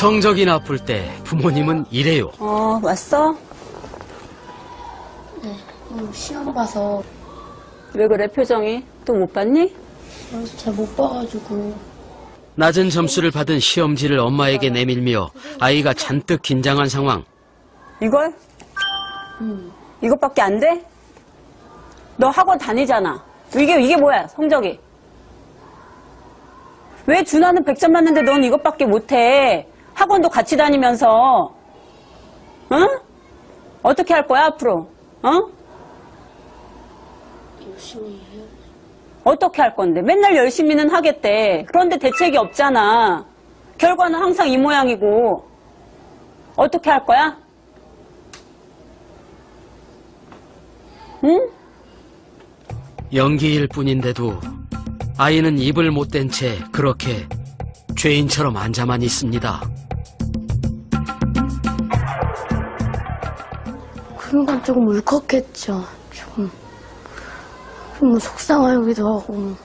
성적이 나쁠 때 부모님은 이래요. 왔어? 네, 시험 봐서. 왜 그래, 표정이? 또 못 봤니? 잘 못 봐가지고. 낮은 점수를 받은 시험지를 엄마에게 내밀며 아이가 잔뜩 긴장한 상황. 이걸? 이것밖에 안 돼? 너 학원 다니잖아. 이게 뭐야, 성적이? 왜 준하는 100점 맞는데 넌 이것밖에 못해? 학원도 같이 다니면서. 응? 어떻게 할 거야, 앞으로? 열심히 해요. 어떻게 할 건데? 맨날 열심히는 하겠대. 그런데 대책이 없잖아. 결과는 항상 이 모양이고. 어떻게 할 거야? 응? 연기일 뿐인데도 아이는 입을 못 댄 채 그렇게 죄인처럼 앉아만 있습니다. 그런 건 조금 울컥했죠. 좀 속상하기도 하고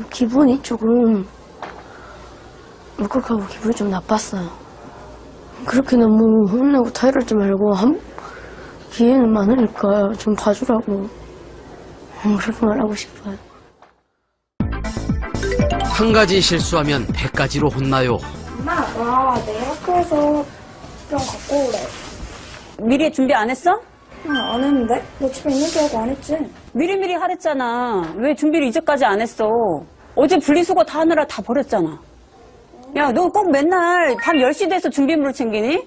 기분이 조금 울컥하고 기분이 좀 나빴어요. 그렇게 너무 혼내고 타이르지 말고 기회는 많으니까 좀 봐주라고 그렇게 말하고 싶어요. 한 가지 실수하면 100가지로 혼나요. 엄마, 나 내일 학교에서 좀 갖고 오래. 미리 준비 안 했어? 응, 안 했는데? 너 집에 있는 줄 알고 안 했지? 미리미리 하랬잖아. 왜 준비를 이제까지 안 했어? 어제 분리수거 다 하느라 다 버렸잖아. 야, 너 꼭 맨날 밤 10시 돼서 준비물을 챙기니?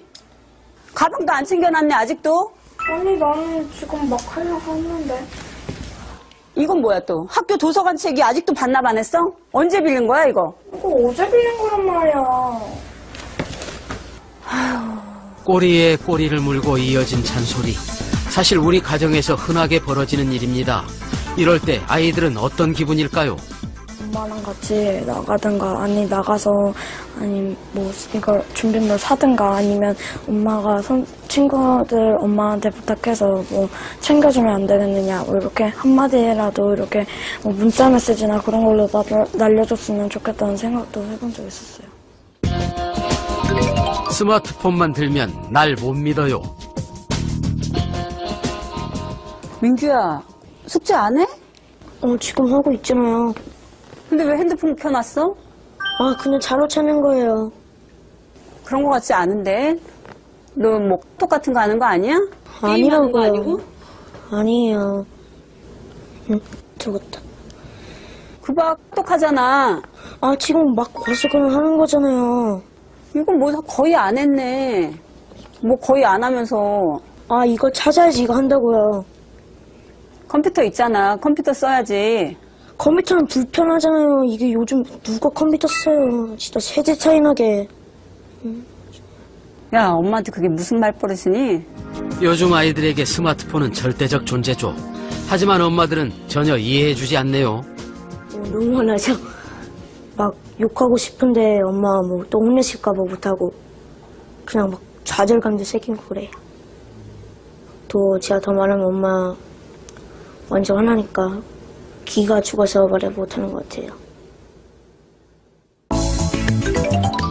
가방도 안 챙겨놨네, 아직도? 아니, 나는 지금 막 하려고 했는데. 이건 뭐야 또? 학교 도서관 책이 아직도 반납 안 했어? 언제 빌린 거야, 이거? 이거 어제 빌린 거란 말이야. 꼬리에 꼬리를 물고 이어진 잔소리. 사실 우리 가정에서 흔하게 벌어지는 일입니다. 이럴 때 아이들은 어떤 기분일까요? 엄마랑 같이 나가든가, 아니, 나가서, 아니, 뭐, 이거 준비물 사든가, 아니면 엄마가 친구들 엄마한테 부탁해서 뭐, 챙겨주면 안 되겠느냐, 뭐, 이렇게 한마디라도 이렇게 뭐 문자 메시지나 그런 걸로 날려줬으면 좋겠다는 생각도 해본 적 있었어요. 스마트폰만 들면 날 못 믿어요. 민규야, 숙제 안 해? 지금 하고 있잖아요. 근데 왜 핸드폰 켜놨어? 그냥 자로 찾는 거예요. 그런 거 같지 않은데? 너 뭐 톡 같은 거 하는 거 아니야? 게임하는 거 아니고? 아니에요. 저것도. 그봐 톡 하잖아. 지금 막 와서 그냥 하는 거잖아요. 이건 뭐 거의 안 했네. 뭐 거의 안 하면서. 이걸 찾아야지 이거 한다고요. 컴퓨터 있잖아. 컴퓨터 써야지. 컴퓨터는 불편하잖아요. 이게 요즘 누가 컴퓨터 써요. 진짜 세대 차이 나게. 야, 엄마한테 그게 무슨 말버릇이니? 요즘 아이들에게 스마트폰은 절대적 존재죠. 하지만 엄마들은 전혀 이해해주지 않네요. 너무 화나죠. 막 욕하고 싶은데 엄마 뭐 또 혼내실까봐 못하고 그냥 막 좌절감도 새기고 그래요. 또 제가 더 말하면 엄마 완전 화나니까 기가 죽어서 말을 못하는 것 같아요.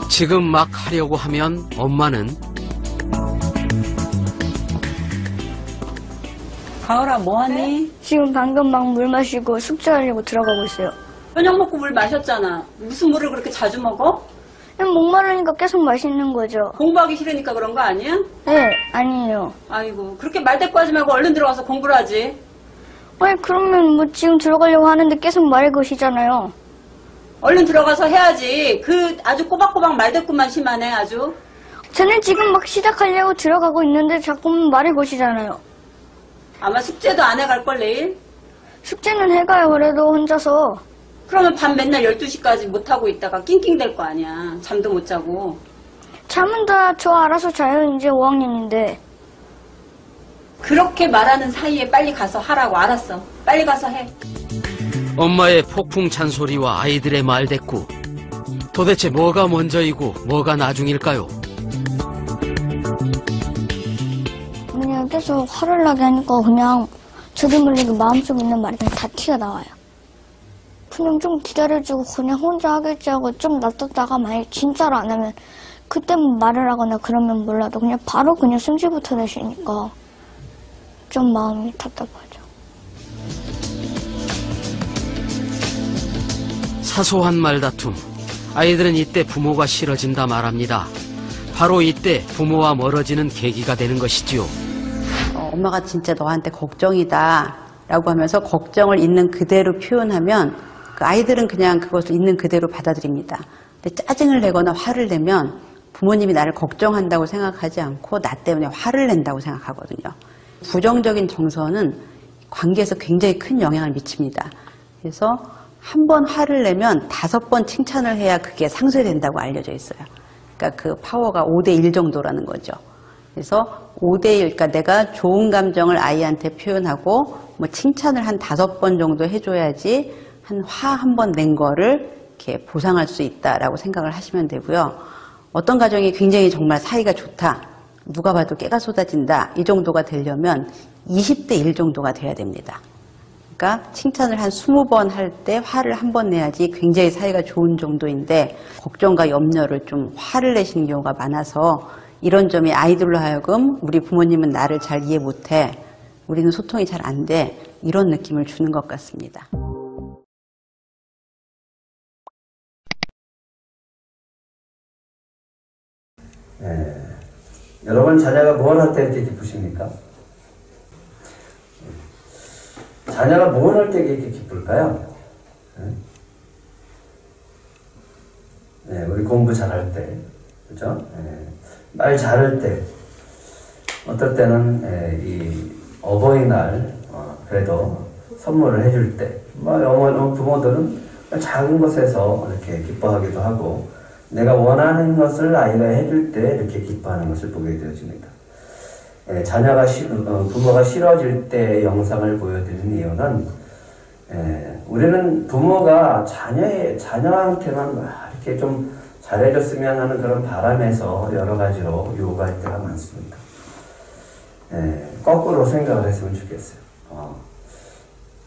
지금 막 하려고 하면 엄마는 가을아, 뭐하니? 지금 방금 막 물 마시고 숙제하려고 들어가고 있어요. 저녁 먹고 물 마셨잖아. 무슨 물을 그렇게 자주 먹어? 그냥 목마르니까 계속 마시는 거죠. 공부하기 싫으니까 그런 거 아니야? 네, 아니에요. 아이고, 그렇게 말대꾸하지 말고 얼른 들어가서 공부를 하지. 아니, 그러면 뭐 지금 들어가려고 하는데 계속 말을 거시잖아요. 얼른 들어가서 해야지. 아주 꼬박꼬박 말대꾸만 심하네, 아주. 저는 지금 막 시작하려고 들어가고 있는데 자꾸만 말을 거시잖아요. 아마 숙제도 안 해갈걸, 내일? 숙제는 해가요, 그래도 혼자서. 그러면 밤 맨날 12시까지 못하고 있다가 낑낑댈 거 아니야. 잠도 못 자고. 잠은 다 저 알아서 자요, 이제 5학년인데. 그렇게 말하는 사이에 빨리 가서 하라고. 알았어. 빨리 가서 해. 엄마의 폭풍 잔소리와 아이들의 말대꾸. 도대체 뭐가 먼저이고 뭐가 나중일까요? 그냥 계속 화를 나게 하니까 그냥 저도 모르게 마음속에 있는 말이 그냥 다 튀어나와요. 그냥 좀 기다려주고 그냥 혼자 하겠지 하고 좀 놔뒀다가 만약 진짜로 안 하면 그때 뭐 말을 하거나 그러면 몰라도 그냥 바로 그냥 승질부터 내시니까 좀 마음이 답답하죠. 사소한 말다툼. 아이들은 이때 부모가 싫어진다 말합니다. 바로 이때 부모와 멀어지는 계기가 되는 것이지요. 엄마가 진짜 너한테 걱정이다 라고 하면서 걱정을 있는 그대로 표현하면 그 아이들은 그냥 그것을 있는 그대로 받아들입니다. 근데 짜증을 내거나 화를 내면 부모님이 나를 걱정한다고 생각하지 않고 나 때문에 화를 낸다고 생각하거든요. 부정적인 정서는 관계에서 굉장히 큰 영향을 미칩니다. 그래서 한 번 화를 내면 5번 칭찬을 해야 그게 상쇄된다고 알려져 있어요. 그러니까 그 파워가 5대1 정도라는 거죠. 그래서 5대1, 그러니까 내가 좋은 감정을 아이한테 표현하고 뭐 칭찬을 한 5번 정도 해줘야지 화 한 번 낸 거를 이렇게 보상할 수 있다라고 생각을 하시면 되고요. 어떤 가정이 굉장히 정말 사이가 좋다, 누가 봐도 깨가 쏟아진다, 이 정도가 되려면 20대1 정도가 돼야 됩니다. 그러니까 칭찬을 한 20번 할 때 화를 한 번 내야지 굉장히 사이가 좋은 정도인데 걱정과 염려를 좀 화를 내시는 경우가 많아서 이런 점이 아이들로 하여금 우리 부모님은 나를 잘 이해 못해, 우리는 소통이 잘 안 돼, 이런 느낌을 주는 것 같습니다. 네. 여러분 자녀가 뭘 할 때 이렇게 기쁘십니까? 자녀가 뭘 할 때 이렇게 기쁠까요? 네, 우리 공부 잘할 때, 그죠? 네, 말 잘할 때, 어떨 때는 이 어버이날 그래도 선물을 해줄 때, 부모들은 작은 것에서 이렇게 기뻐하기도 하고, 내가 원하는 것을 아이가 해줄 때 이렇게 기뻐하는 것을 보게 되어집니다. 자녀가 부모가 싫어질 때 영상을 보여드리는 이유는 우리는 부모가 자녀한테만 이렇게 좀 잘해줬으면 하는 그런 바람에서 여러 가지로 요구할 때가 많습니다. 거꾸로 생각을 했으면 좋겠어요.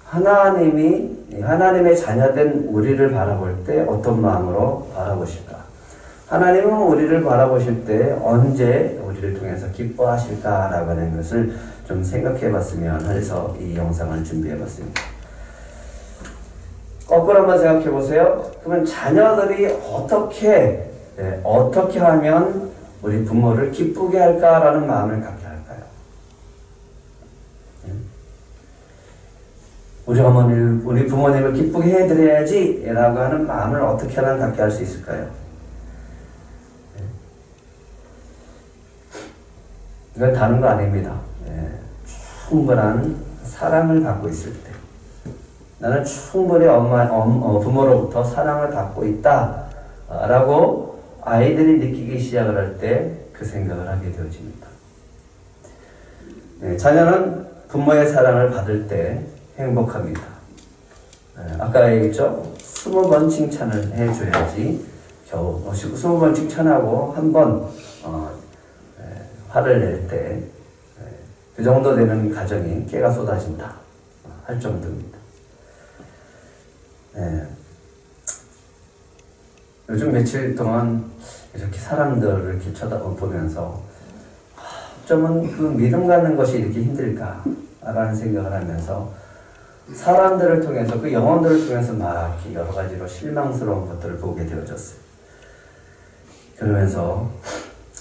하나님의 자녀된 우리를 바라볼 때 어떤 마음으로 바라보실까? 하나님은 우리를 바라보실 때 언제 우리를 통해서 기뻐하실까라고 하는 것을 좀 생각해 봤으면 해서 이 영상을 준비해 봤습니다. 거꾸로 한번 생각해 보세요. 그러면 자녀들이 어떻게 하면 우리 부모를 기쁘게 할까라는 마음을 갖게 할까요? 우리 부모님을 기쁘게 해드려야지 라고 하는 마음을 어떻게 하면 갖게 할 수 있을까요? 이건 다른 거 아닙니다. 충분한 사랑을 받고 있을 때, 나는 충분히 부모로부터 사랑을 받고 있다 라고 아이들이 느끼기 시작을 할 때 그 생각을 하게 되어집니다. 자녀는 부모의 사랑을 받을 때 행복합니다. 아까 얘기했죠? 20번 칭찬을 해줘야지 겨우 20번 칭찬하고 한 번 화를 낼 때 그 정도 되는 가정이 깨가 쏟아진다 할 정도입니다. 요즘 며칠 동안 이렇게 사람들을 이렇게 쳐다보면서 어쩌면 그 믿음 갖는 것이 이렇게 힘들까라는 생각을 하면서 사람들을 통해서, 그 영혼들을 통해서 막 여러 가지로 실망스러운 것들을 보게 되어졌어요. 그러면서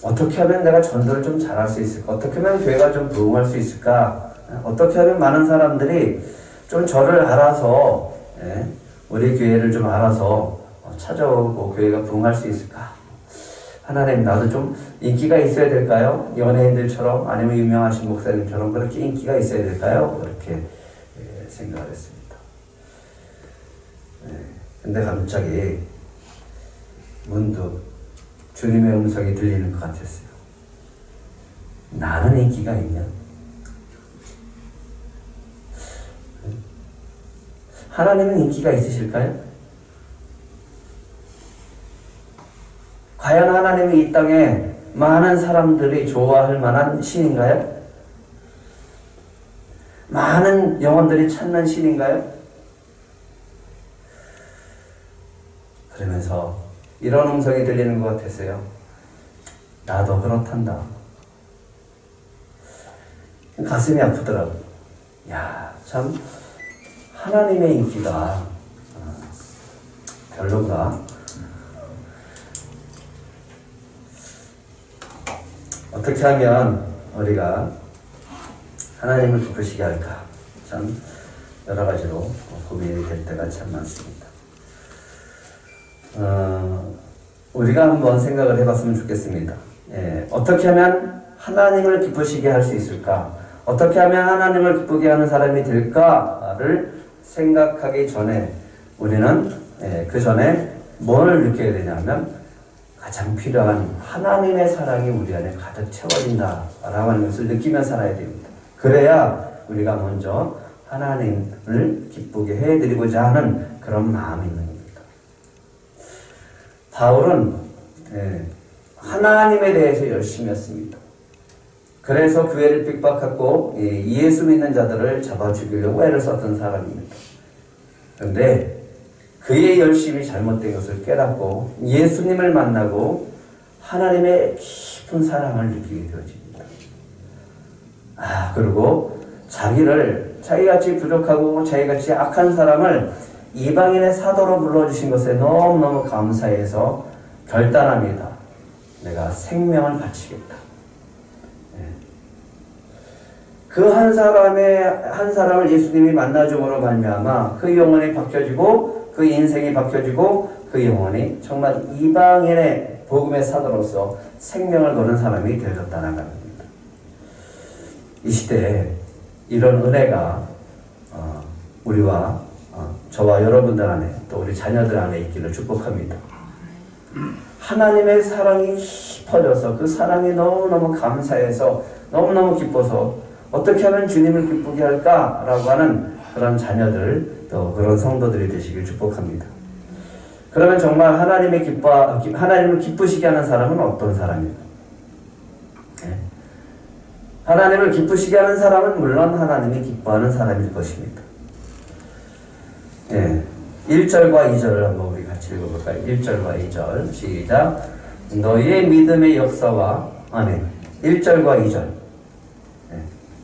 어떻게 하면 내가 전도를 좀 잘할 수 있을까? 어떻게 하면 교회가 좀 부흥할 수 있을까? 어떻게 하면 많은 사람들이 좀 저를 알아서, 우리 교회를 좀 알아서 찾아오고 교회가 부흥할 수 있을까? 하나님, 나도 좀 인기가 있어야 될까요? 연예인들처럼, 아니면 유명하신 목사님처럼 그렇게 인기가 있어야 될까요? 그렇게 생각을 했습니다. 근데 갑자기 문득 주님의 음성이 들리는 것 같았어요. 나는 인기가 있냐? 하나님은 인기가 있으실까요? 과연 하나님이 이 땅에 많은 사람들이 좋아할 만한 신인가요? 많은 영혼들이 찾는 신인가요? 그러면서 이런 음성이 들리는 것 같았어요. 나도 그렇단다. 가슴이 아프더라고. 야, 참 하나님의 인기가 별론가? 어떻게 하면 우리가 하나님을 기쁘시게 할까? 참 여러 가지로 고민이 될 때가 참 많습니다. 우리가 한번 생각을 해봤으면 좋겠습니다. 어떻게 하면 하나님을 기쁘시게 할 수 있을까? 어떻게 하면 하나님을 기쁘게 하는 사람이 될까를 생각하기 전에 우리는 그 전에 뭘 느껴야 되냐면 가장 필요한 하나님의 사랑이 우리 안에 가득 채워진다라고 하는 것을 느끼며 살아야 됩니다. 그래야 우리가 먼저 하나님을 기쁘게 해드리고자 하는 그런 마음이 있는 겁니다. 바울은 하나님에 대해서 열심히 했습니다. 그래서 교회를 핍박하고 예수 믿는 자들을 잡아 죽이려고 애를 썼던 사람입니다. 그런데 그의 열심이 잘못된 것을 깨닫고 예수님을 만나고 하나님의 깊은 사랑을 느끼게 되어집니다. 그리고 자기같이 부족하고 자기같이 악한 사람을 이방인의 사도로 불러주신 것에 너무너무 감사해서 결단합니다. 내가 생명을 바치겠다. 그 한 사람을 예수님이 만나줌으로 말미암아 그 영혼이 바뀌어지고 그 인생이 바뀌어지고 그 영혼이 정말 이방인의 복음의 사도로서 생명을 거는 사람이 되어졌다는 겁니다. 이 시대에 이런 은혜가 우리와 저와 여러분들 안에 또 우리 자녀들 안에 있기를 축복합니다. 하나님의 사랑이 퍼져서 그 사랑이 너무너무 감사해서 너무너무 기뻐서 어떻게 하면 주님을 기쁘게 할까라고 하는 그런 자녀들 또 그런 성도들이 되시길 축복합니다. 그러면 정말 하나님을 기쁘시게 하는 사람은 어떤 사람입니까? 하나님을 기쁘시게 하는 사람은 물론 하나님이 기뻐하는 사람일 것입니다. 1절과 2절을 한번 우리 같이 읽어볼까요? 1절과 2절 시작. 너희의 믿음의 역사와 1절과 2절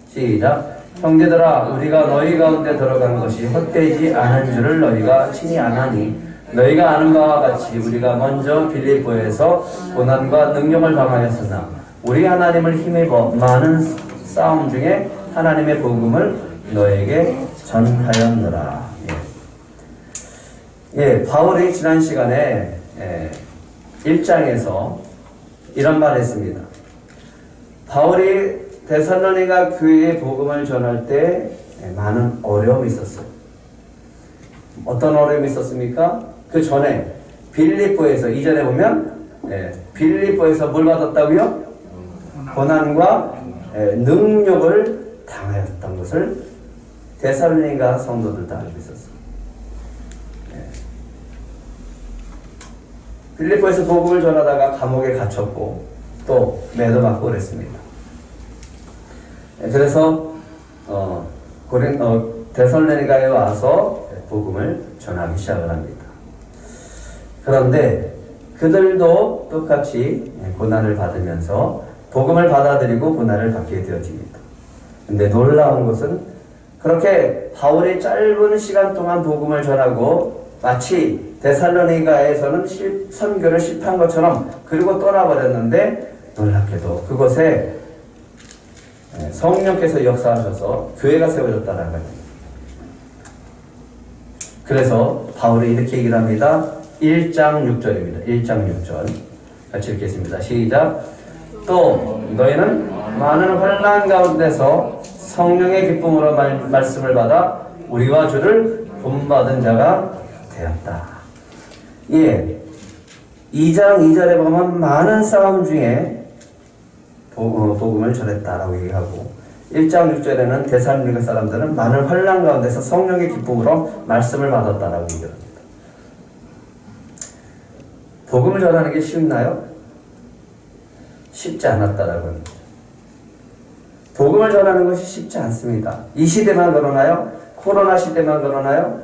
시작. 형제들아 우리가 너희 가운데 들어간 것이 헛되지 않은 줄을 너희가 친히 아나니 너희가 아는 바와 같이 우리가 먼저 빌립보에서 고난과 능력을 당하였으나 우리 하나님을 힘입어 많은 싸움 중에 하나님의 복음을 너에게 전하였노라. 바울이 지난 시간에 1장에서 이런 말을 했습니다. 바울이 데살로니가 교회의 복음을 전할 때 많은 어려움이 있었어요. 어떤 어려움이 있었습니까? 그 전에 빌립보에서 이전에 보면 빌립보에서 뭘 받았다고요? 고난과 능력을 당하였던 것을 데살로니가 성도들도 알고 있었어요. 빌립보에서 복음을 전하다가 감옥에 갇혔고 또 매도 맞고 그랬습니다. 그래서 데살로니가에 와서 복음을 전하기 시작을 합니다. 그런데 그들도 똑같이 고난을 받으면서 복음을 받아들이고 고난을 받게 되어집니다. 근데 놀라운 것은 그렇게 바울이 짧은 시간 동안 복음을 전하고 마치 데살로니가에서는 선교를 실패한 것처럼 그리고 떠나버렸는데 놀랍게도 그곳에 성령께서 역사하셔서 교회가 세워졌다는 거예요. 그래서 바울이 이렇게 얘기를 합니다. 1장 6절입니다. 1장 6절 같이 읽겠습니다. 시작. 또 너희는 많은 환난 가운데서 성령의 기쁨으로 말씀을 받아 우리와 주를 본받은 자가 되었다. 2장 2절에 보면 많은 싸움 중에 복음을 전했다라고 얘기하고 1장 6절에는 데살로니가 사람들은 많은 환난 가운데서 성령의 기쁨으로 말씀을 받았다라고 얘기합니다. 복음을 전하는 게 쉽나요? 쉽지 않았다라고 합니다. 복음을 전하는 것이 쉽지 않습니다. 이 시대만 그러나요? 코로나 시대만 그러나요?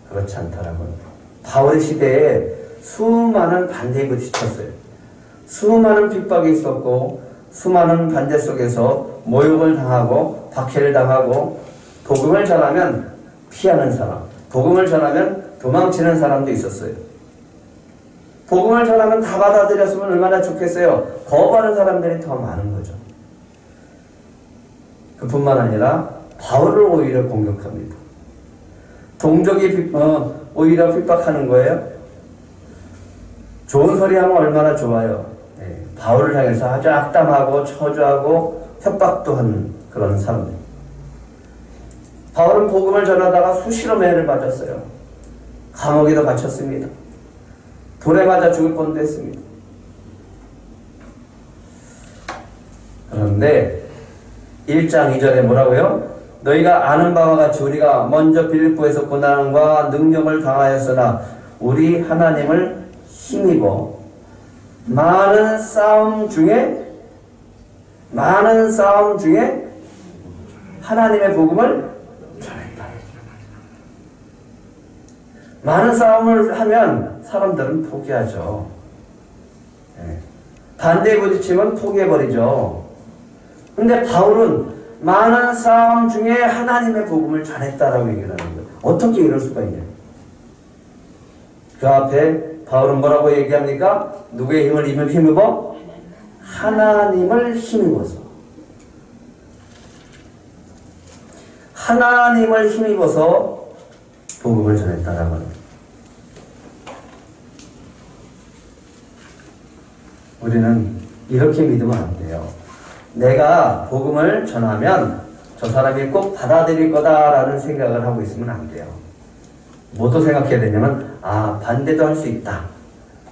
그렇지 않다라고 합니다. 바울의 시대에 수많은 반대에 부딪혔어요. 수많은 핍박이 있었고 수많은 반대 속에서 모욕을 당하고 박해를 당하고 복음을 전하면 피하는 사람, 복음을 전하면 도망치는 사람도 있었어요. 복음을 전하면 다 받아들였으면 얼마나 좋겠어요. 거부하는 사람들이 더 많은 거죠. 그뿐만 아니라 바울을 오히려 공격합니다. 동족이 오히려 핍박하는 거예요. 좋은 소리 하면 얼마나 좋아요. 네, 바울을 향해서 아주 악담하고 저주하고 협박도 하는 그런 사람들. 바울은 복음을 전하다가 수시로 매를 맞았어요. 감옥에도 갇혔습니다. 돌에 맞아 죽을 뻔도 했습니다. 그런데 1장 2절에 뭐라고요? 너희가 아는 바와 같이 우리가 먼저 빌립보에서 고난과 능력을 당하였으나 우리 하나님을 힘입어 많은 싸움 중에 하나님의 복음을 전했다. 많은 싸움을 하면 사람들은 포기하죠. 네. 반대에 부딪히면 포기해버리죠. 근데 바울은 많은 싸움 중에 하나님의 복음을 전했다라고 얘기를 하는 거예요. 어떻게 이럴 수가 있냐? 그 앞에 바울은 뭐라고 얘기합니까? 누구의 힘을 힘입어? 하나님을 힘입어서. 하나님을 힘입어서 복음을 전했다라고 합니다. 우리는 이렇게 믿으면 안 돼요. 내가 복음을 전하면 저 사람이 꼭 받아들일 거다라는 생각을 하고 있으면 안 돼요. 뭐도 생각해야 되냐면 반대도 할 수 있다.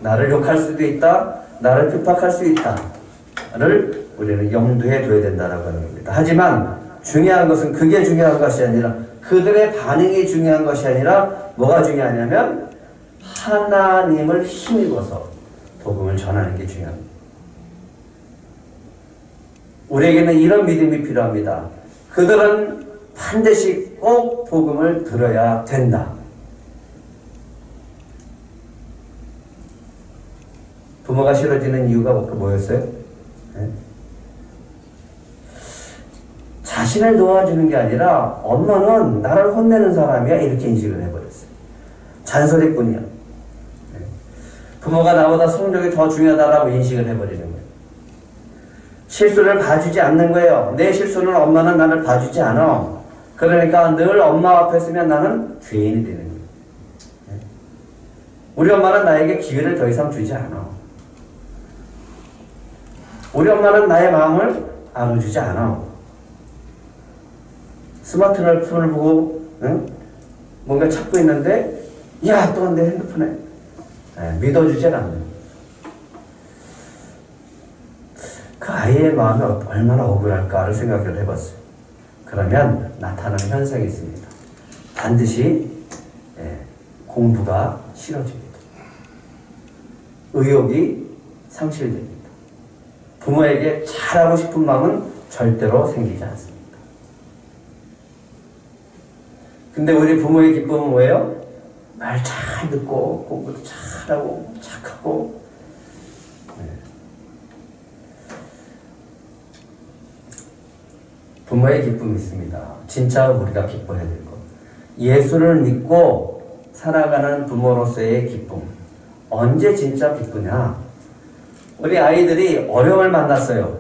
나를 욕할 수도 있다. 나를 핍박할 수 있다를 우리는 염두에 둬야 된다라고 하는 겁니다. 하지만 중요한 것은 그게 중요한 것이 아니라 그들의 반응이 중요한 것이 아니라 뭐가 중요하냐면 하나님을 힘입어서 복음을 전하는 게 중요합니다. 우리에게는 이런 믿음이 필요합니다. 그들은 반드시 꼭 복음을 들어야 된다. 부모가 싫어지는 이유가 뭐였어요? 네? 자신을 도와주는 게 아니라 엄마는 나를 혼내는 사람이야 이렇게 인식을 해버렸어요. 잔소리뿐이야. 네. 부모가 나보다 성적이 더 중요하다라고 인식을 해버리는 거예요. 실수를 봐주지 않는 거예요. 내 실수는 엄마는 나를 봐주지 않아. 그러니까 늘 엄마 앞에 서면 나는 죄인이 되는 거예요. 네. 우리 엄마는 나에게 기회를 더 이상 주지 않아. 우리 엄마는 나의 마음을 알아주지 않아. 스마트폰을 보고 뭔가 찾고 있는데 야, 또 내 핸드폰에 믿어주지 않는. 그 아이의 마음이 얼마나 억울할까를 생각을 해봤어요. 그러면 나타나는 현상이 있습니다. 반드시 공부가 싫어집니다. 의욕이 상실됩니다. 부모에게 잘하고 싶은 마음은 절대로 생기지 않습니다. 근데 우리 부모의 기쁨은 뭐예요? 말 잘 듣고 공부도 잘하고 착하고. 부모의 기쁨이 있습니다. 진짜 우리가 기뻐해야 될 것. 예수를 믿고 살아가는 부모로서의 기쁨. 언제 진짜 기쁘냐? 우리 아이들이 어려움을 만났어요.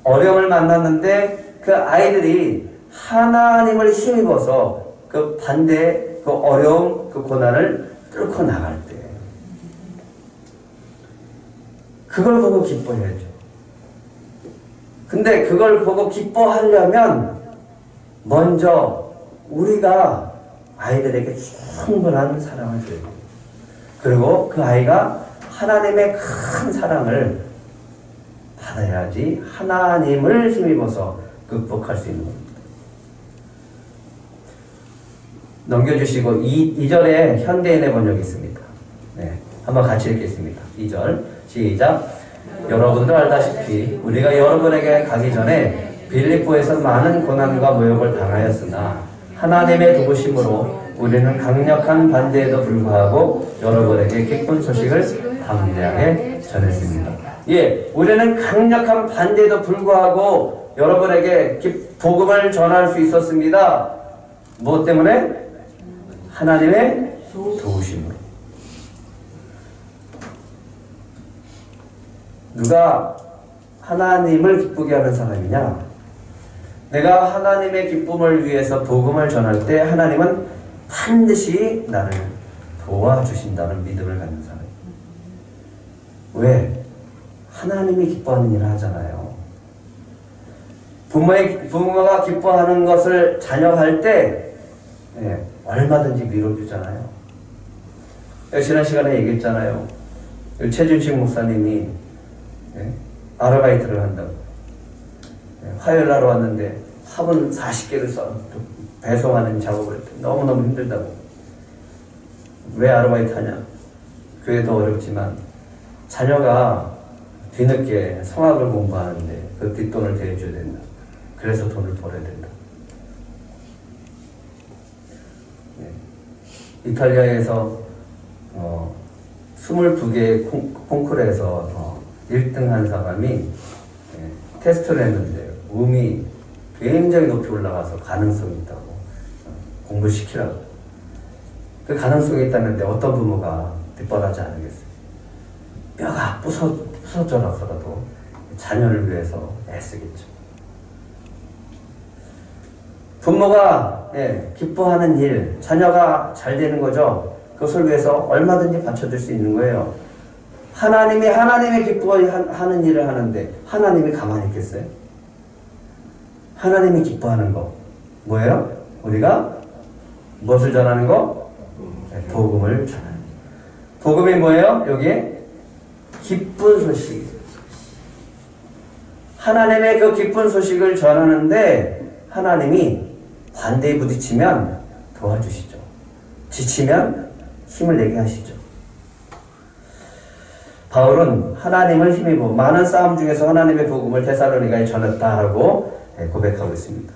어려움을 만났는데 그 아이들이 하나님을 힘입어서 그 반대, 그 어려움, 그 고난을 뚫고 나갈 때 그걸 보고 기뻐해야죠. 근데 그걸 보고 기뻐하려면 먼저 우리가 아이들에게 충분한 사랑을 줘야 돼요. 그리고 그 아이가 하나님의 큰 사랑을 받아야지 하나님을 힘입어서 극복할 수 있는 겁니다. 넘겨주시고 2절에 현대인의 번역이 있습니다. 네, 한번 같이 읽겠습니다. 2절 시작. 여러분도 알다시피 우리가 여러분에게 가기 전에 빌립보에서 많은 고난과 모욕을 당하였으나 하나님의 도우심으로 우리는 강력한 반대에도 불구하고 여러분에게 기쁜 소식을 담대하게 전했습니다. 예, 우리는 강력한 반대에도 불구하고 여러분에게 복음을 전할 수 있었습니다. 무엇 때문에? 하나님의 도우심으로. 누가 하나님을 기쁘게 하는 사람이냐? 내가 하나님의 기쁨을 위해서 복음을 전할 때 하나님은 반드시 나를 도와주신다는 믿음을 갖는 사람입니다. 왜? 하나님이 기뻐하는 일을 하잖아요. 부모가 기뻐하는 것을 자녀가 할 때 얼마든지 밀어주잖아요. 지난 시간에 얘기했잖아요. 최준식 목사님이 아르바이트를 한다고. 화요일 날 왔는데 화분 40개를 배송하는 작업을 했대. 너무너무 힘들다고. 왜 아르바이트 하냐? 교회도 어렵지만 자녀가 뒤늦게 성악을 공부하는데 그 뒷돈을 대줘야 된다. 그래서 돈을 벌어야 된다. 이탈리아에서 22개의 콩쿠르에서 1등 한 사람이 테스트를 했는데 음이 굉장히 높이 올라가서 가능성이 있다고 공부시키라고. 그 가능성이 있다는데 어떤 부모가 뒷바라지 않겠어요? 뼈가 부서져라서라도 자녀를 위해서 애쓰겠죠. 부모가 기뻐하는 일, 자녀가 잘 되는 거죠. 그것을 위해서 얼마든지 바쳐줄 수 있는 거예요. 하나님의 기뻐하는 일을 하는데 하나님이 가만히 있겠어요? 하나님이 기뻐하는 거 뭐예요? 우리가 무엇을 전하는 거? 복음을 전하는 거. 복음이 뭐예요? 여기에 기쁜 소식. 하나님의 그 기쁜 소식을 전하는데 하나님이 반대에 부딪히면 도와주시죠. 지치면 힘을 내게 하시죠. 바울은 하나님을 힘입어 많은 싸움 중에서 하나님의 복음을 데살로니가에 전했다라고 고백하고 있습니다.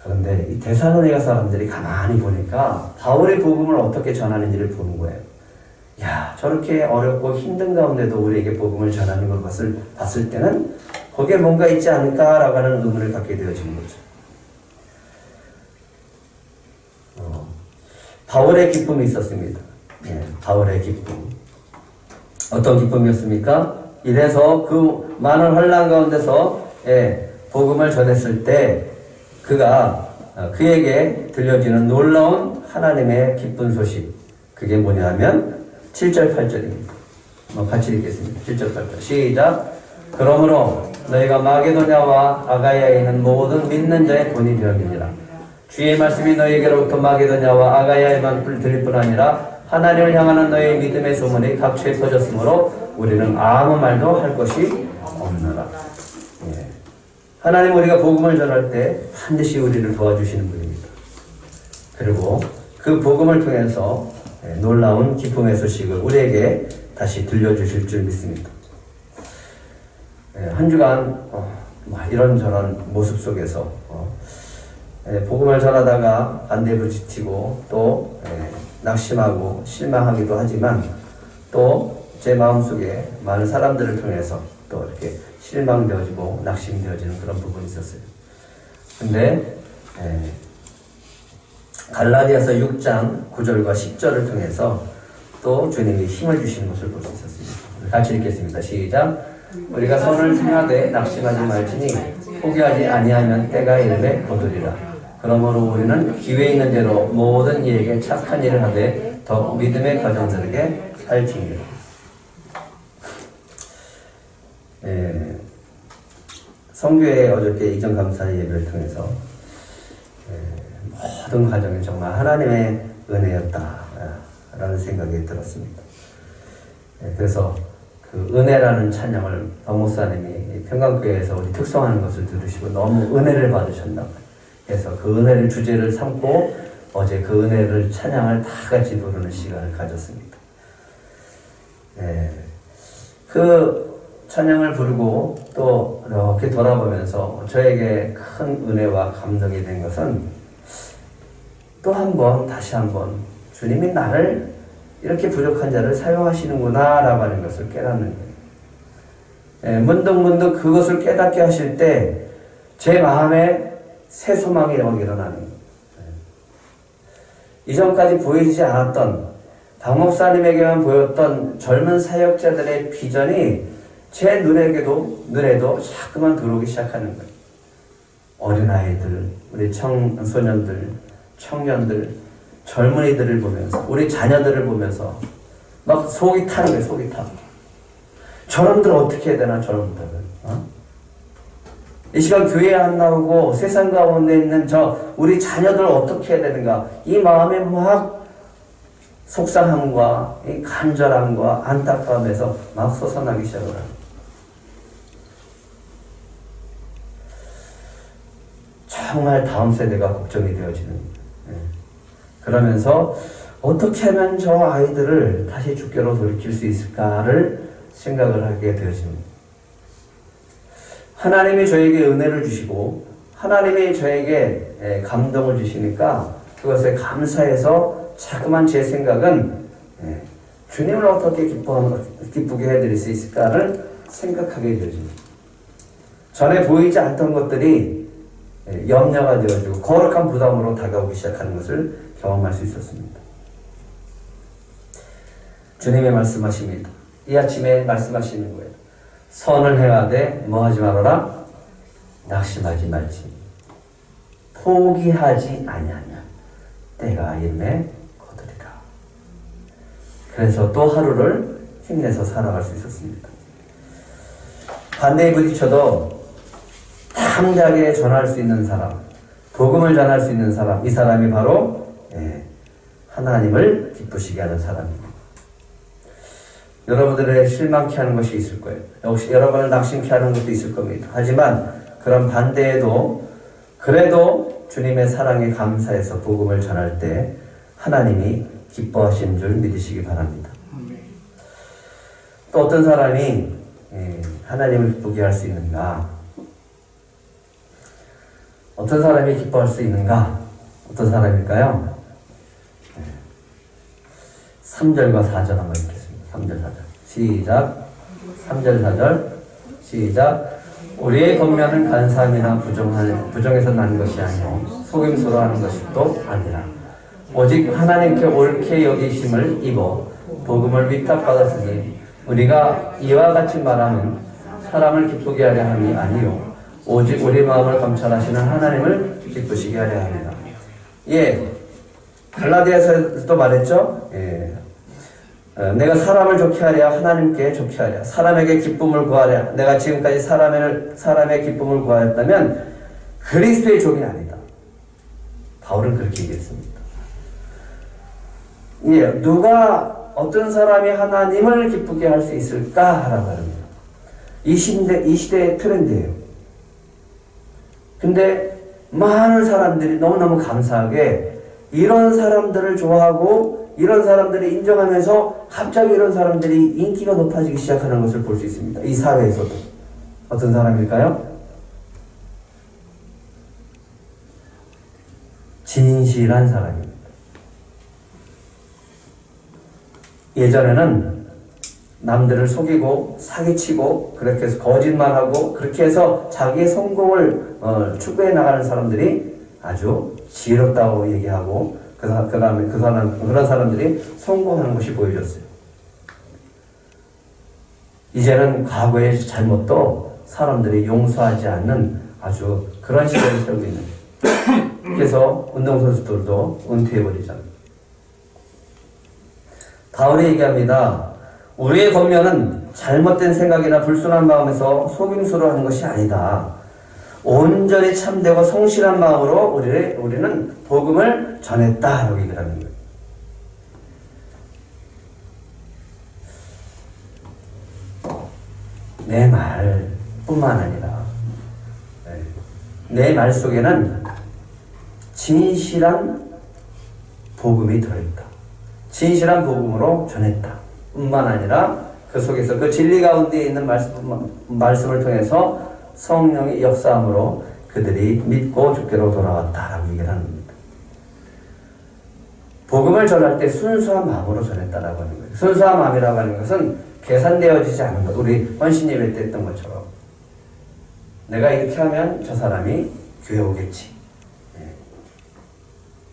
그런데 이 데살로니가 사람들이 가만히 보니까 바울의 복음을 어떻게 전하는지를 보는 거예요. 야, 저렇게 어렵고 힘든 가운데도 우리에게 복음을 전하는 걸 봤을 때는 거기에 뭔가 있지 않을까라고 하는 의문을 갖게 되어지는 거죠. 바울의 기쁨이 있었습니다. 바울의 기쁨. 어떤 기쁨이었습니까? 이래서 그 많은 혼란 가운데서 복음을 전했을 때 그에게 들려지는 놀라운 하나님의 기쁜 소식. 그게 뭐냐면 7절 8절입니다. 같이 읽겠습니다. 7절 8절 시작. 그러므로 너희가 마게도냐와 아가야에 있는 모든 믿는 자의 본이 되었느니라. 주의 말씀이 너희에게로부터 마게도냐와 아가야에만 들릴 뿐 아니라 하나님을 향하는 너희의 믿음의 소문이 각처에 퍼졌으므로 우리는 아무 말도 할 것이 없노라. 하나님 우리가 복음을 전할 때 반드시 우리를 도와주시는 분입니다. 그리고 그 복음을 통해서 놀라운 기쁨의 소식을 우리에게 다시 들려주실 줄 믿습니다. 한 주간 이런저런 모습 속에서 복음을 전하다가 반대에 부딪히고 또 낙심하고 실망하기도 하지만 또 제 마음속에 많은 사람들을 통해서 또 이렇게 실망되어지고 낙심되어지는 그런 부분이 있었어요. 근데 갈라디아서 6장 9절과 10절을 통해서 또 주님이 힘을 주시는 것을 볼 수 있었습니다. 같이 읽겠습니다. 시작. 우리가 손을 생하되 낙심하지 말지니 포기하지 아니하면 때가 이르매 거두리라. 그러므로 우리는 기회 있는 대로 모든 이에게 착한 일을 하되 더욱 믿음의 가정들에게 살지니라. 성교회 어저께 이전 감사 예배를 통해서 모든 가정이 정말 하나님의 은혜였다라는 생각이 들었습니다. 그래서 그 은혜라는 찬양을 박 목사님이 평강교회에서 우리 특성하는 것을 들으시고 너무 은혜를 받으셨나 봐요. 그래서 그 은혜를 주제를 삼고 어제 그 은혜를 찬양을 다 같이 부르는 시간을 가졌습니다. 그 찬양을 부르고 또 이렇게 돌아보면서 저에게 큰 은혜와 감동이 된 것은 또 한 번, 다시 한 번 주님이 나를 이렇게 부족한 자를 사용하시는구나 라고 하는 것을 깨닫는 거예요. 문득문득 그것을 깨닫게 하실 때 제 마음에 새 소망이 일어나는 거예요. 이전까지 보이지 않았던 박 목사님에게만 보였던 젊은 사역자들의 비전이 제 눈에도 자꾸만 들어오기 시작하는 거예요. 어린아이들, 우리 청소년들, 청년들, 젊은이들을 보면서, 우리 자녀들을 보면서 막 속이 타는 거예요. 속이 타. 저놈들 어떻게 해야 되나, 저놈들은. 이 시간 교회에 안 나오고 세상 가운데 있는 우리 자녀들 어떻게 해야 되는가. 이 마음에 막 속상함과 이 간절함과 안타까움에서 막 솟아나기 시작을 합니다. 정말 다음 세대가 걱정이 되어지는. 그러면서 어떻게 하면 저 아이들을 다시 주께로 돌이킬 수 있을까를 생각을 하게 되어집니다. 하나님이 저에게 은혜를 주시고 하나님이 저에게 감동을 주시니까 그것에 감사해서 자꾸만 제 생각은 주님을 어떻게 기쁘게 해드릴 수 있을까를 생각하게 되어집니다. 전에 보이지 않던 것들이 염려가 되어지고 거룩한 부담으로 다가오기 시작하는 것을 경험할 수 있었습니다. 주님의 말씀하십니다. 이 아침에 말씀하시는 거예요. 선을 행하되 뭐하지 말아라? 낙심하지 말지. 포기하지 아니하냐. 때가 이름에 거두리라. 그래서 또 하루를 힘내서 살아갈 수 있었습니다. 반대에 부딪혀도 담대하게 전할 수 있는 사람, 복음을 전할 수 있는 사람, 이 사람이 바로 하나님을 기쁘시게 하는 사람입니다. 여러분들의 실망케 하는 것이 있을 거예요. 역시 여러분을 낙심케 하는 것도 있을 겁니다. 하지만 그런 반대에도 그래도 주님의 사랑에 감사해서 복음을 전할 때 하나님이 기뻐하시는 줄 믿으시기 바랍니다. 또 어떤 사람이 하나님을 기쁘게 할 수 있는가? 어떤 사람이 기뻐할 수 있는가? 어떤 사람일까요? 3절과 4절 한번 읽겠습니다. 3절 4절 시작. 3절 4절 시작. 우리의 권면은 간사함이나 부정에서 난 것이 아니오 속임수로 하는 것이 또 아니라 오직 하나님께 옳게 여기심을 입어 복음을 위탁받았으니 우리가 이와 같이 말하면 사람을 기쁘게 하려 함이 아니요 오직 우리 마음을 감찰하시는 하나님을 기쁘시게 하려 합니다. 갈라디아서도 말했죠. 내가 사람을 좋게 하랴 하나님께 좋게 하랴 사람에게 기쁨을 구하랴. 내가 지금까지 사람의 기쁨을 구하였다면 그리스도의 종이 아니다. 바울은 그렇게 얘기했습니다. 누가 어떤 사람이 하나님을 기쁘게 할 수 있을까 하라고 합니다. 이 시대의 트렌드예요. 근데 많은 사람들이 너무너무 감사하게 이런 사람들을 좋아하고 이런 사람들을 인정하면서 갑자기 이런 사람들이 인기가 높아지기 시작하는 것을 볼 수 있습니다. 이 사회에서도. 어떤 사람일까요? 진실한 사람입니다. 예전에는 남들을 속이고 사기치고 그렇게 해서 거짓말하고 그렇게 해서 자기의 성공을 추구해 나가는 사람들이 아주 지혜롭다고 얘기하고 그런 사람들이 성공하는 것이 보여졌어요. 이제는 과거의 잘못도 사람들이 용서하지 않는 아주 그런 시대를 살고 있는 거예요. 그래서 운동선수들도 은퇴해버리잖아요. 바울이 얘기합니다. 우리의 권면은 잘못된 생각이나 불순한 마음에서 속임수로 하는 것이 아니다. 온전히 참되고 성실한 마음으로 우리는 복음을 전했다라고 얘기를 하는 거예요. 내 말뿐만 아니라 내 말 속에는 진실한 복음이 들어있다. 진실한 복음으로 전했다. 뿐만 아니라 그 속에서 그 진리 가운데 있는 말씀을 통해서 성령의 역사함으로 그들이 믿고 주께로 돌아왔다라고 얘기를 합니다. 복음을 전할 때 순수한 마음으로 전했다라고 하는 거예요. 순수한 마음이라고 하는 것은 계산되어지지 않은 것. 우리 헌신 예배 때 했던 것처럼 내가 이렇게 하면 저 사람이 교회 오겠지.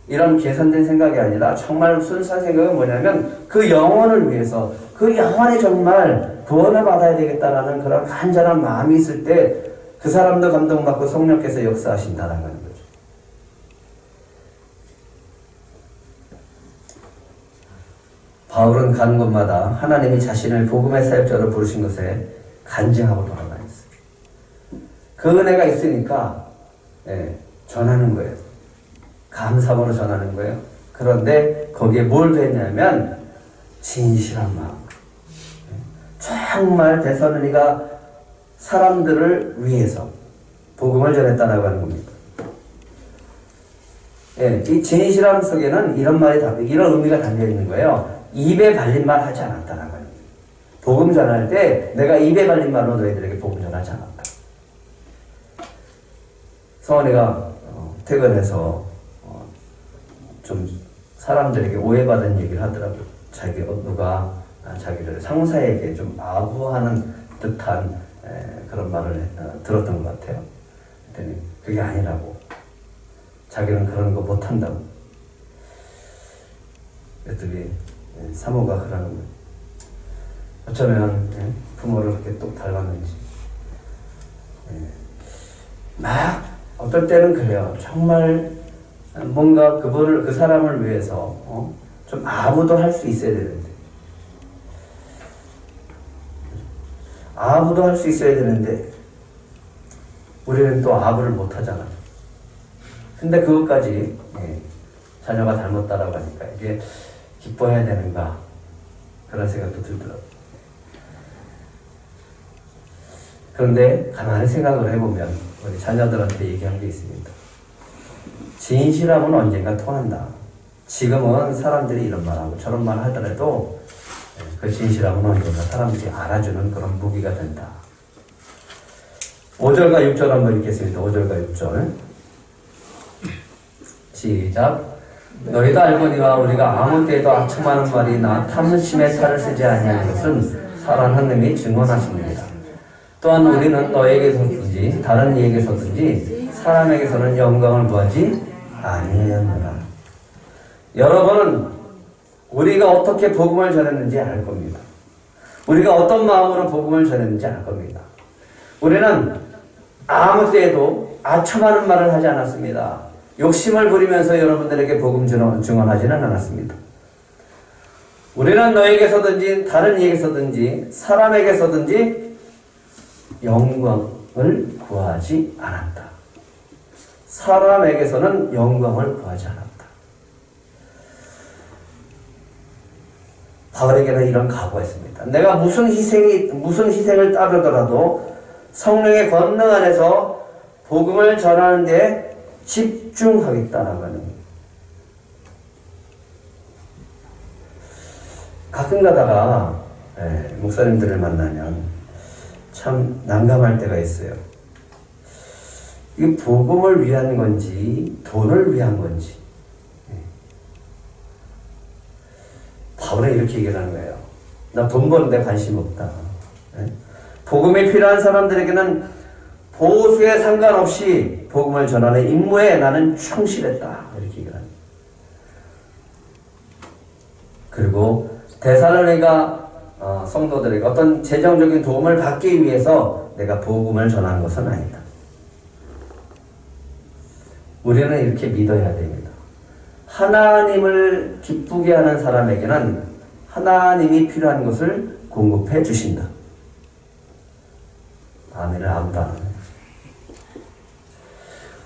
이런 계산된 생각이 아니라 정말 순수한 생각은 뭐냐면 그 영혼을 위해서 그 영혼이 정말 구원을 받아야 되겠다라는 그런 간절한 마음이 있을 때 그 사람도 감동받고 성령께서 역사하신다라는 거죠. 바울은 가는 곳마다 하나님이 자신을 복음의 사역자로 부르신 것에 간증하고 돌아다녔어요. 그 은혜가 있으니까 전하는 거예요. 감사함으로 전하는 거예요. 그런데 거기에 뭘 더했냐면 진실한 마음. 정말 대선우리가 사람들을 위해서 복음을 전했다라고 하는 겁니다. 이 진실함 속에는 이런 의미가 담겨 있는 거예요. 입에 발린 말 하지 않았다라고 하는 거예요. 복음 전할 때 내가 입에 발린 말로 너희들에게 복음 전하지 않았다. 성원이가 퇴근해서 좀 사람들에게 오해받은 얘기를 하더라고요. 누가 자기를 상사에게 좀 아부하는 듯한 그런 말을 들었던 것 같아요. 그랬더니 그게 아니라고. 자기는 그런 거 못한다고. 그랬더니 사모가 그러는 거예요. 어쩌면 부모를 그렇게 똑 닮았는지. 막 어떨 때는 그래요. 정말 뭔가 그 사람을 위해서 좀 아부도 할 수 있어야 되는데 아부도 할 수 있어야 되는데 우리는 또 아부를 못 하잖아요. 근데 그것까지 자녀가 닮았다라고 하니까 이게 기뻐해야 되는가 그런 생각도 들더라고요. 그런데 가만히 생각을 해보면 우리 자녀들한테 얘기한 게 있습니다. 진실함은 언젠가 통한다. 지금은 사람들이 이런 말하고 저런 말 하더라도 그 진실함은 언젠가 사람들이 알아주는 그런 무기가 된다. 5절과 6절 한번 읽겠습니다. 5절과 6절 시작. 너희도 알거니와 우리가 아무 때에도 악청하는 말이나 탐심의 탈을 쓰지 아니하는 것은 살아난 하느님이 증언하십니다. 또한 우리는 너에게서든지 다른 이에게서든지 사람에게서는 영광을 구하지 아니하노라. 여러분은 우리가 어떻게 복음을 전했는지 알 겁니다. 우리가 어떤 마음으로 복음을 전했는지 알 겁니다. 우리는 아무 때에도 아첨하는 말을 하지 않았습니다. 욕심을 부리면서 여러분들에게 복음 증언하지는 않았습니다. 우리는 너에게서든지 다른 이에게서든지 사람에게서든지 영광을 구하지 않았다. 사람에게서는 영광을 구하지 않았다. 바울에게는 이런 각오가 있습니다. 내가 무슨 희생을 따르더라도 성령의 권능 안에서 복음을 전하는 데 집중하겠다라고 하는 거예요. 가끔 가다가 목사님들을 만나면 참 난감할 때가 있어요. 이게 복음을 위한 건지 돈을 위한 건지. 바울은 이렇게 얘기를 하는 거예요. 나 돈 버는데 관심 없다. 복음이 필요한 사람들에게는 보수에 상관없이 복음을 전하는 임무에 나는 충실했다. 이렇게 얘기를 합니다. 그리고 데살로니가 성도들에게 어떤 재정적인 도움을 받기 위해서 내가 복음을 전하는 것은 아니다. 우리는 이렇게 믿어야 됩니다. 하나님을 기쁘게 하는 사람에게는 하나님이 필요한 것을 공급해 주신다. 아멘을 아무도 안 하네.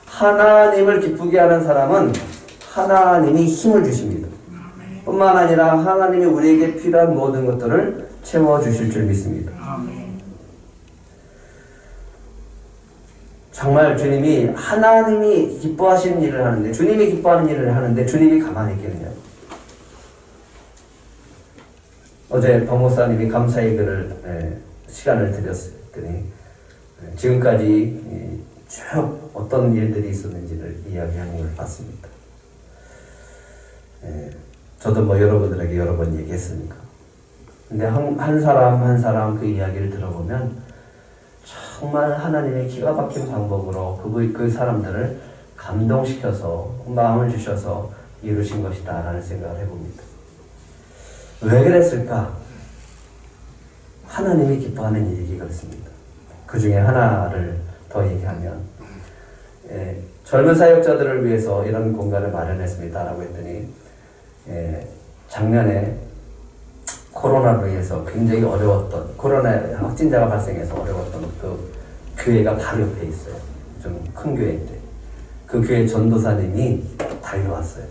하나님을 기쁘게 하는 사람은 하나님이 힘을 주십니다. 뿐만 아니라 하나님이 우리에게 필요한 모든 것들을 채워주실 줄 믿습니다. 정말 주님이 하나님이 기뻐하시는 일을 하는데 주님이 기뻐하는 일을 하는데 주님이 가만히 있겠느냐. 어제 박 목사님이 감사의 글을 시간을 드렸더니 지금까지 쭉 어떤 일들이 있었는지를 이야기하는 걸 봤습니다. 저도 뭐 여러분들에게 여러 번 얘기했으니까. 근데 한 사람 한 사람 그 이야기를 들어보면 정말 하나님의 기가 막힌 방법으로 그 사람들을 감동시켜서 마음을 주셔서 이루신 것이다 라는 생각을 해봅니다. 왜 그랬을까? 하나님이 기뻐하는 일이 그렇습니다. 그 중에 하나를 더 얘기하면 젊은 사역자들을 위해서 이런 공간을 마련했습니다 라고 했더니 작년에 코로나로 인해서 굉장히 어려웠던, 코로나 확진자가 발생해서 어려웠던 그 교회가 바로 옆에 있어요. 좀 큰 교회인데 그 교회 전도사님이 달려왔어요.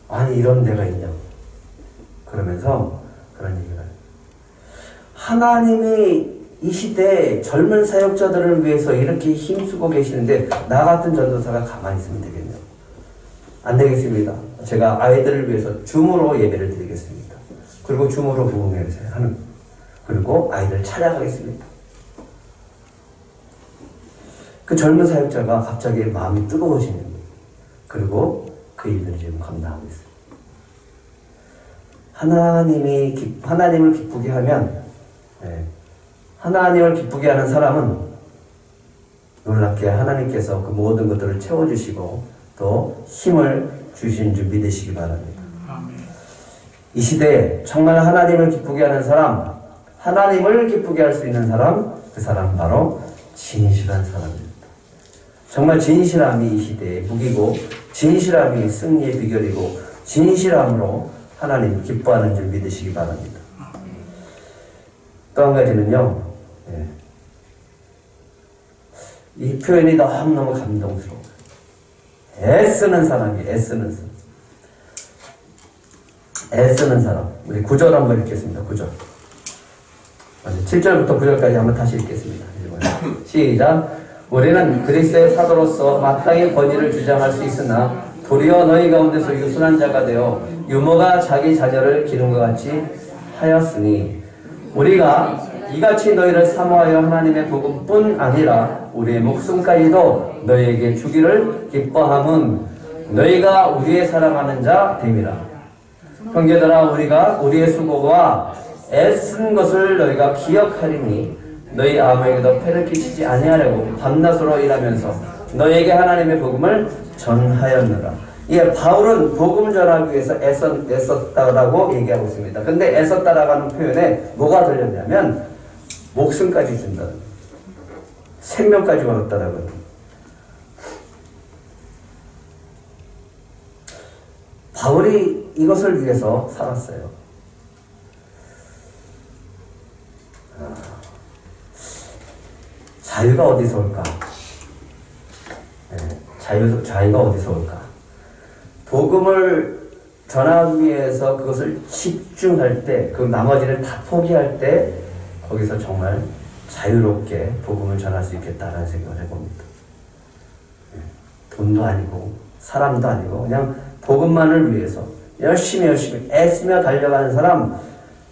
아니 이런 데가 있냐고. 그러면서 그런 얘기를 해요. 하나님이 이 시대에 젊은 사역자들을 위해서 이렇게 힘쓰고 계시는데 나 같은 전도사가 가만히 있으면 되겠냐고. 안 되겠습니다. 제가 아이들을 위해서 줌으로 예배를 드리겠습니다. 그리고 줌으로 부흥회를 하는, 그리고 아이들 찾아가겠습니다. 그 젊은 사역자가 갑자기 마음이 뜨거워지는 거예요. 그리고 그 일들을 지금 감당하고 있어요. 하나님을 기쁘게 하면, 하나님을 기쁘게 하는 사람은 놀랍게 하나님께서 그 모든 것들을 채워주시고 또 힘을 주신 줄 믿으시기 바랍니다. 이 시대에 정말 하나님을 기쁘게 하는 사람, 하나님을 기쁘게 할 수 있는 사람, 그 사람은 바로 진실한 사람입니다. 정말 진실함이 이 시대의 무기고 진실함이 승리의 비결이고 진실함으로 하나님을 기뻐하는 줄 믿으시기 바랍니다. 또 한 가지는요, 이 표현이 너무너무 감동스러워요. 애쓰는 사람이 애쓰는 사람. 애쓰는 사람. 우리 9절 한번 읽겠습니다. 9절. 7절부터 9절까지 한번 다시 읽겠습니다. 시작. 우리는 그리스도의 사도로서 마땅히 권위를 주장할 수 있으나 도리어 너희 가운데서 유순한 자가 되어 유모가 자기 자녀를 기름과 같이 하였으니 우리가 이같이 너희를 사모하여 하나님의 복음뿐 아니라 우리의 목숨까지도 너희에게 주기를 기뻐함은 너희가 우리의 사랑하는 자 됨이라. 형제들아, 우리가 우리의 수고와 애쓴 것을 너희가 기억하리니 너희 아무에게도 폐를 끼치지 아니하려고 밤낮으로 일하면서 너희에게 하나님의 복음을 전하였느라. 예, 바울은 복음 전하기 위해서 애썼다라고 얘기하고 있습니다. 근데 애썼다라고 하는 표현에 뭐가 들렸냐면 목숨까지 준다는 거예요. 생명까지 걸었다라고 해요. 바울이 이것을 위해서 살았어요. 자유가 어디서 올까? 자유가 어디서 올까? 복음을 전하기 위해서 그것을 집중할 때, 그 나머지를 다 포기할 때, 거기서 정말 자유롭게 복음을 전할 수 있겠다라는 생각을 해봅니다. 돈도 아니고, 사람도 아니고, 그냥 복음만을 위해서 열심히 애쓰며 달려가는 사람,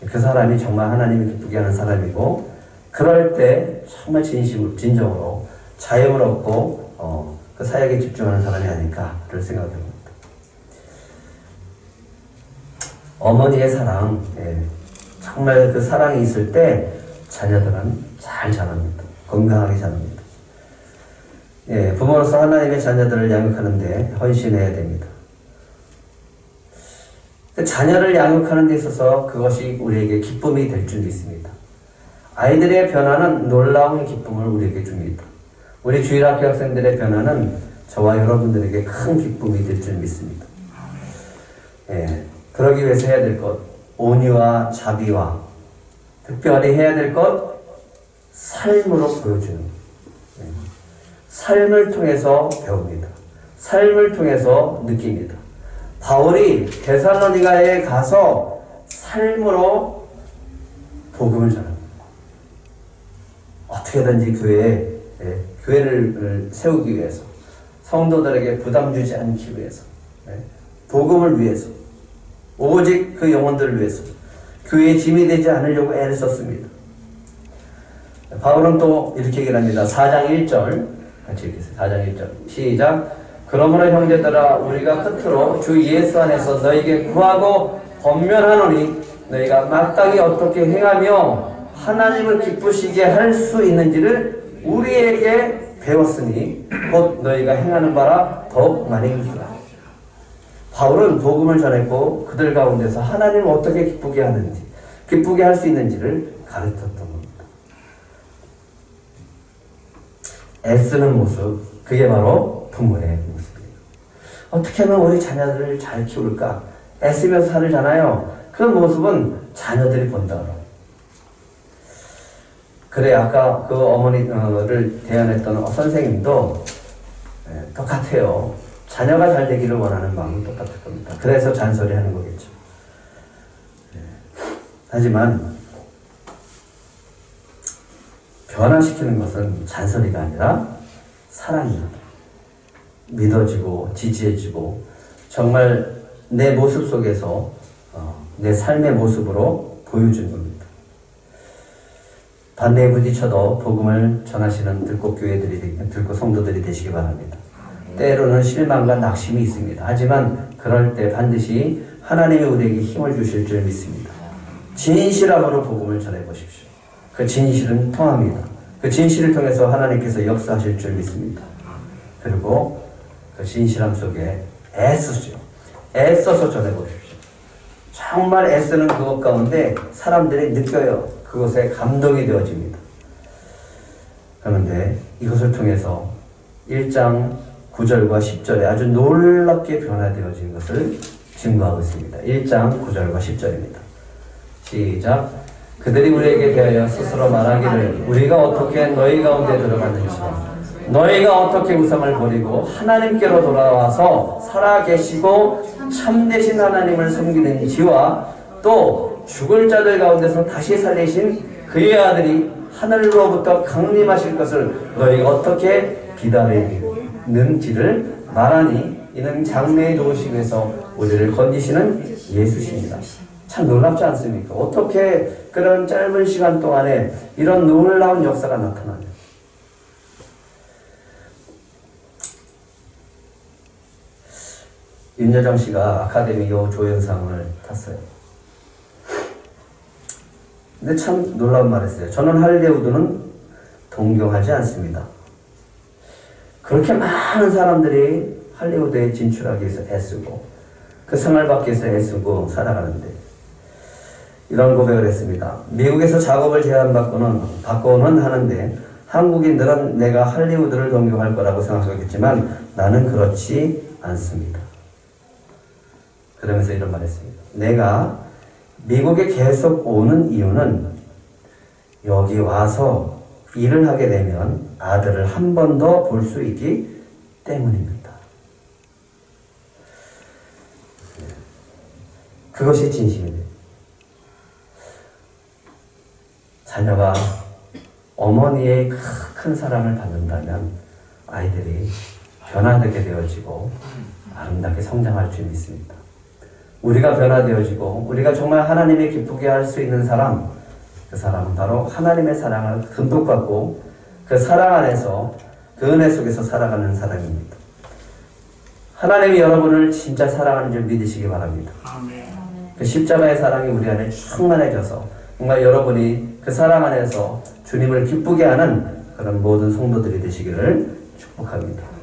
그 사람이 정말 하나님을 기쁘게 하는 사람이고, 그럴 때 정말 진정으로 자유를 얻고 그 사역에 집중하는 사람이 아닐까를 생각해봅니다. 어머니의 사랑, 정말 그 사랑이 있을 때 자녀들은 잘 자랍니다. 건강하게 자랍니다. 부모로서 하나님의 자녀들을 양육하는데 헌신해야 됩니다. 자녀를 양육하는 데 있어서 그것이 우리에게 기쁨이 될 줄 믿습니다. 아이들의 변화는 놀라운 기쁨을 우리에게 줍니다. 우리 주일학교 학생들의 변화는 저와 여러분들에게 큰 기쁨이 될 줄 믿습니다. 그러기 위해서 해야 될 것, 온유와 자비와 특별히 해야 될 것, 삶으로 보여주는 것. 삶을 통해서 배웁니다. 삶을 통해서 느낍니다. 바울이 데살로니가에 가서 삶으로 복음을 전합니다. 어떻게든지 교회를 세우기 위해서, 성도들에게 부담 주지 않기 위해서, 복음을 위해서, 오직 그 영혼들을 위해서, 교회에 짐이 되지 않으려고 애를 썼습니다. 바울은 또 이렇게 얘기를 합니다. 4장 1절 같이 읽겠습니다. 4장 1절 시작. 그러므로 형제들아 우리가 끝으로 주 예수 안에서 너에게 구하고 권면하노니 너희가 마땅히 어떻게 행하며 하나님을 기쁘시게 할 수 있는지를 우리에게 배웠으니 곧 너희가 행하는 바라 더욱 많이 힘쓰라. 바울은 복음을 전했고 그들 가운데서 하나님을 어떻게 기쁘게 하는지, 기쁘게 할 수 있는지를 가르쳤던 겁니다. 애쓰는 모습, 그게 바로 부모의 모습이에요. 어떻게 하면 우리 자녀들을 잘 키울까? 애쓰면서 살잖아요. 그 모습은 자녀들이 본다. 그래, 아까 그 어머니를 대안했던 선생님도 똑같아요. 자녀가 잘 되기를 원하는 마음은 똑같을 겁니다. 그래서 잔소리하는 거겠죠. 하지만 변화시키는 것은 잔소리가 아니라 사랑입니다. 믿어지고 지지해지고 정말 내 모습 속에서 내 삶의 모습으로 보여주는 겁니다. 반대에 부딪혀도 복음을 전하시는 들꽃 성도들이 되시기 바랍니다. 때로는 실망과 낙심이 있습니다. 하지만 그럴 때 반드시 하나님이 우리에게 힘을 주실 줄 믿습니다. 진실함으로 복음을 전해보십시오. 그 진실은 통합니다. 그 진실을 통해서 하나님께서 역사하실 줄 믿습니다. 그리고 그 진실함 속에 애쓰죠. 애써서 전해보십시오. 정말 애쓰는 그것 가운데 사람들이 느껴요. 그것에 감동이 되어집니다. 그런데 이것을 통해서 1장 9절과 10절에 아주 놀랍게 변화되어진 것을 증거하고 있습니다. 1장 9절과 10절입니다. 시작. 그들이 우리에게 대하여 스스로 말하기를 우리가 어떻게 너희 가운데 들어갔는지와 너희가 어떻게 우상을 버리고 하나님께로 돌아와서 살아계시고 참되신 하나님을 섬기는지와 또 죽을 자들 가운데서 다시 살리신 그의 아들이 하늘로부터 강림하실 것을 너희가 어떻게 기다리는지를 말하니 이는 장래의 도우심에서 우리를 건지시는 예수십니다. 참 놀랍지 않습니까? 어떻게 그런 짧은 시간 동안에 이런 놀라운 역사가 나타나냐. 윤여정 씨가 아카데미 조연상을 탔어요. 근데 참 놀라운 말 했어요. 저는 할리우드는 동경하지 않습니다. 그렇게 많은 사람들이 할리우드에 진출하기 위해서 애쓰고 그 상을 받기 위해서 애쓰고 살아가는데 이런 고백을 했습니다. 미국에서 작업을 제안받고는 하는데 한국인들은 내가 할리우드를 동경할 거라고 생각하겠지만 나는 그렇지 않습니다. 그러면서 이런 말 했습니다. 내가 미국에 계속 오는 이유는 여기 와서 일을 하게 되면 아들을 한 번 더 볼 수 있기 때문입니다. 그것이 진심이에요. 자녀가 어머니의 큰 사랑을 받는다면 아이들이 변화되게 되어지고 아름답게 성장할 줄 믿습니다. 우리가 변화되어지고 우리가 정말 하나님이 기쁘게 할 수 있는 사람, 그 사람은 바로 하나님의 사랑을 듬뿍 받고 그 사랑 안에서 그 은혜 속에서 살아가는 사람입니다. 하나님이 여러분을 진짜 사랑하는 줄 믿으시기 바랍니다. 그 십자가의 사랑이 우리 안에 충만해져서 정말 여러분이 그 사랑 안에서 주님을 기쁘게 하는 그런 모든 성도들이 되시기를 축복합니다.